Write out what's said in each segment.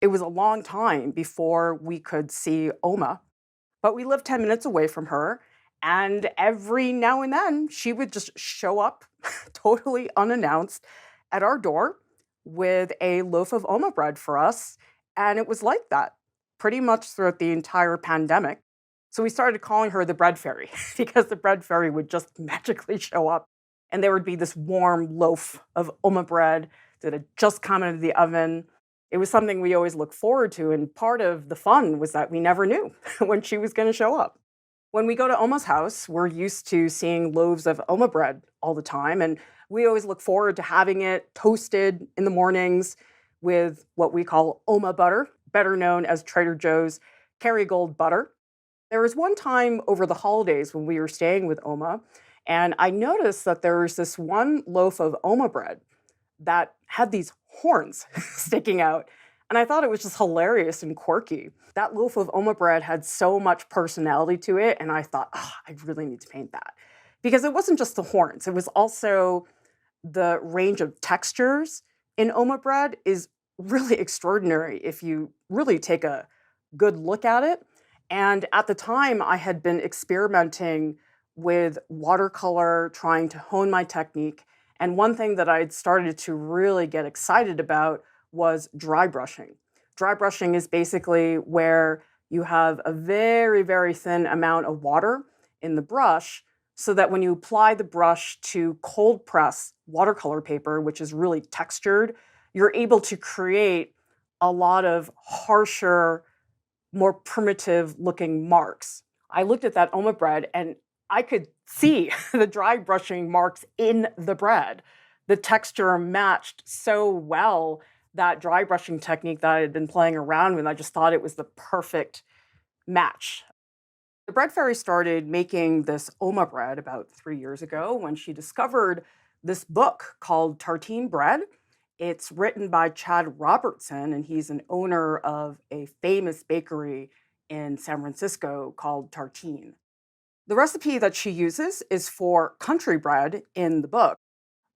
It was a long time before we could see Oma, but we lived 10 minutes away from her. And every now and then, she would just show up totally unannounced at our door with a loaf of Oma bread for us. And it was like that pretty much throughout the entire pandemic. So we started calling her the bread fairy because the bread fairy would just magically show up and there would be this warm loaf of Oma bread that had just come out of the oven. It was something we always looked forward to, and part of the fun was that we never knew when she was going to show up. When we go to Oma's house, we're used to seeing loaves of Oma bread all the time, and we always look forward to having it toasted in the mornings with what we call Oma butter, better known as Trader Joe's Kerrygold butter. There was one time over the holidays when we were staying with Oma, and I noticed that there was this one loaf of Oma bread that had these horns sticking out. And I thought it was just hilarious and quirky. That loaf of Oma bread had so much personality to it. And I thought, oh, I really need to paint that. Because it wasn't just the horns, it was also the range of textures in Oma bread is really extraordinary if you really take a good look at it. And at the time, I had been experimenting with watercolor, trying to hone my technique. And one thing that I'd started to really get excited about was dry brushing. Dry brushing is basically where you have a very, very thin amount of water in the brush so that when you apply the brush to cold press watercolor paper, which is really textured, you're able to create a lot of harsher, more primitive looking marks. I looked at that Oma bread and I could see the dry brushing marks in the bread. The texture matched so well that dry brushing technique that I had been playing around with. I just thought it was the perfect match. The bread fairy started making this Oma bread about 3 years ago when she discovered this book called Tartine Bread. It's written by Chad Robertson, and he's an owner of a famous bakery in San Francisco called Tartine. The recipe that she uses is for country bread in the book.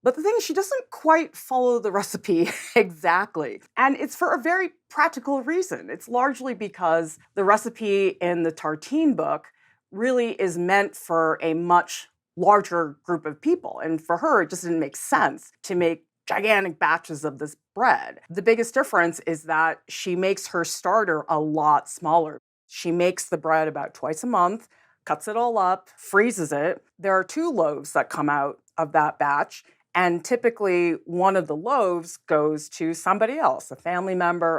But the thing is, she doesn't quite follow the recipe exactly. And it's for a very practical reason. It's largely because the recipe in the Tartine book really is meant for a much larger group of people. And for her, it just didn't make sense to make gigantic batches of this bread. The biggest difference is that she makes her starter a lot smaller. She makes the bread about twice a month, cuts it all up, freezes it. There are 2 loaves that come out of that batch. And typically, one of the loaves goes to somebody else, a family member.